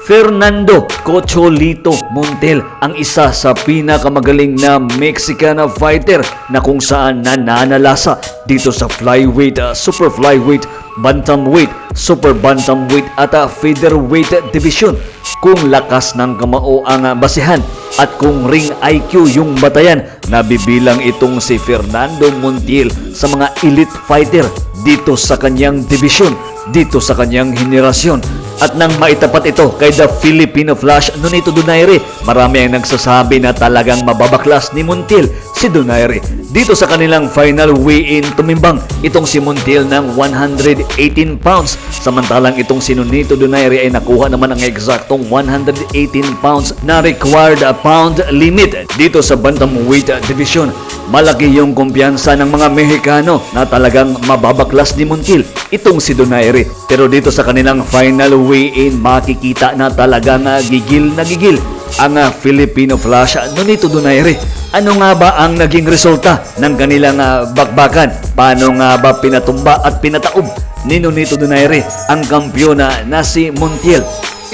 Fernando Cocholito Montiel, ang isa sa pinakamagaling na Mexican fighter na kung saan nananalasa dito sa flyweight, super flyweight, bantamweight, super bantamweight at featherweight division. Kung lakas ng kamao ang basihan at kung ring IQ yung batayan, nabibilang itong si Fernando Montiel sa mga elite fighter dito sa kanyang division, dito sa kanyang henerasyon. At nang maitapat ito kay The Filipino Flash Nonito Donaire, marami ang nagsasabi na talagang mababaklas ni Montiel si Donaire. Dito sa kanilang final weigh-in, tumimbang itong si Montiel ng 118 pounds. Samantalang itong si Nonito Donaire ay nakuha naman ang eksaktong 118 pounds na required pound limit dito sa bantamweight division. Malaki yung kumpiyansa ng mga Mexicano na talagang mababaklas ni Montiel itong si Donaire. Pero dito sa kanilang final weigh-in, makikita na talagang gigil na gigil ang Filipino Flash Nonito Donaire. Ano nga ba ang naging resulta ng kanilang bakbakan? Paano nga ba pinatumba at pinataob ni Nonito Donaire ang kampiyon na si Montiel?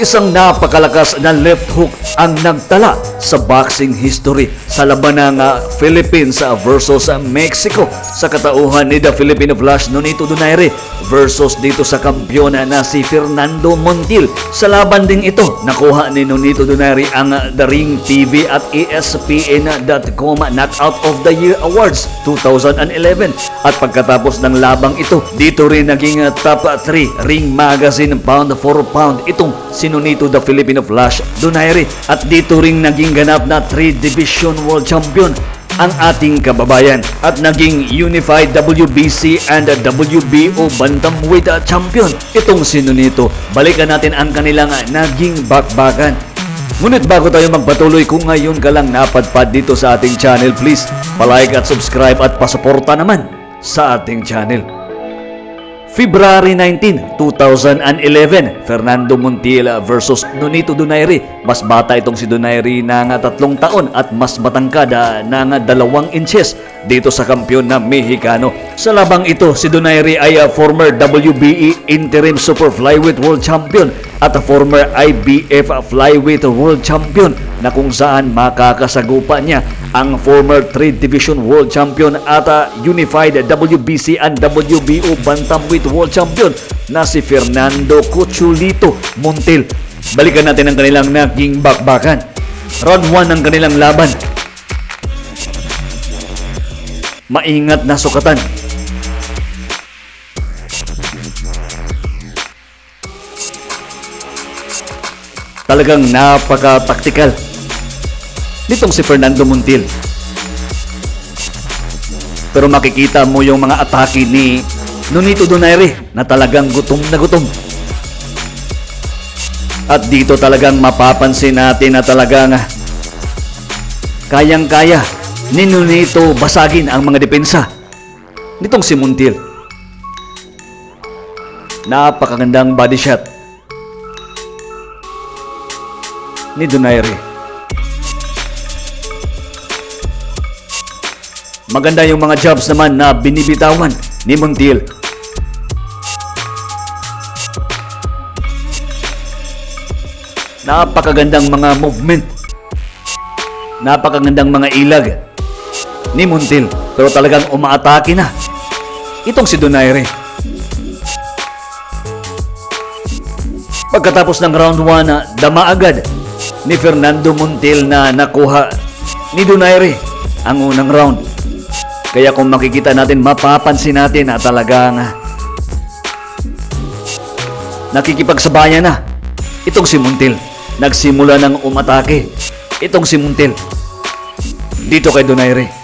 Isang napakalakas na left hook ang nagtala sa boxing history sa laban ng Philippines versus Mexico sa katauhan ni The Filipino Flash Nonito Donaire versus dito sa kampiyon na si Fernando Montiel. Sa laban ding ito, nakuha ni Nonito Donaire ang The Ring TV at ESPN.com Knockout of the Year Awards 2011. At pagkatapos ng labang ito, dito rin naging top 3 Ring Magazine pound for pound itong si Nonito The Filipino Flash Donaire. At dito ring naging ganap na 3 Division World Champion ang ating kababayan at naging Unified WBC and WBO Bantamweight Champion itong si Nonito. Balikan natin ang kanilang naging bakbakan. Ngunit bago tayo magpatuloy, kung ngayon ka lang napadpad dito sa ating channel, please palike at subscribe at pasuporta naman sa ating channel. February 19, 2011, Fernando Montiel versus Nonito Donaire. Mas bata itong si Donaire ng 3 taon at mas matangkad ng 2 inches dito sa kampiyon na Mexicano. Sa labang ito, si Donaire ay former WBE Interim Super Flyweight World Champion at former IBF Flyweight World Champion na kung saan makakasagupa niya ang former 3 Division World Champion at Unified WBC and WBO Bantamweight World Champion na si Fernando Cocholito Montiel. Balikan natin ang kanilang naging bakbakan. Round 1 ng kanilang laban. Maingat na sukatan. Talagang napaka-taktikal nitong si Fernando Montiel. Pero makikita mo yung mga atake ni Nonito Donaire na talagang gutom na gutom. At dito talagang mapapansin natin na talagang kayang-kaya ni Nonito basagin ang mga depensa nitong si Montiel. Napakagandang body shot ni Donaire. Maganda yung mga jabs naman na binibitawan ni Montiel. Napakagandang mga movement, napakagandang mga ilag ni Montiel. Pero talagang umaatake na itong si Donaire. Pagkatapos ng round 1, dama agad ni Fernando Montiel na nakuha ni Donaire ang unang round. Kaya kung makikita natin, mapapansin natin na talagang nakikipagsabayan na itong si Montiel. Nagsimula ng umatake itong si Montiel dito kay Donaire.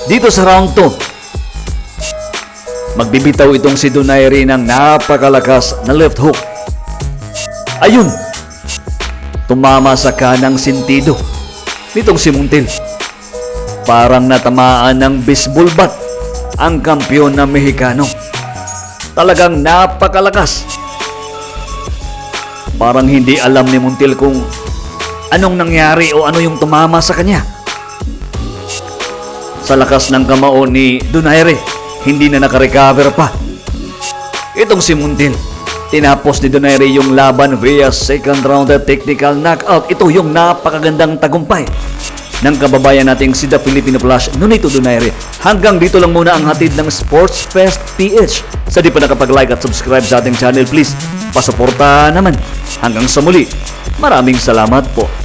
Dito sa round 2, magbibitaw itong si Donaire ng napakalakas na left hook. Ayun, tumama sa kanang sentido nitong si Montiel. Parang natamaan ng baseball bat ang kampiyon na Mexicano. Talagang napakalakas Parang hindi alam ni Montiel kung anong nangyari o ano yung tumama sa kanya. Sa lakas ng kamao ni Donaire, hindi na nakarecover pa. Itong si Montiel, tinapos ni Donaire yung laban via second round technical knockout. Ito yung napakagandang tagumpay ng kababayan nating si The Filipino Flash, Nonito Donaire. Hanggang dito lang muna ang hatid ng Sports Fest PH. Sa di pa nakapag-like at subscribe sa ating channel, please pasuporta naman. Hanggang sa muli, maraming salamat po.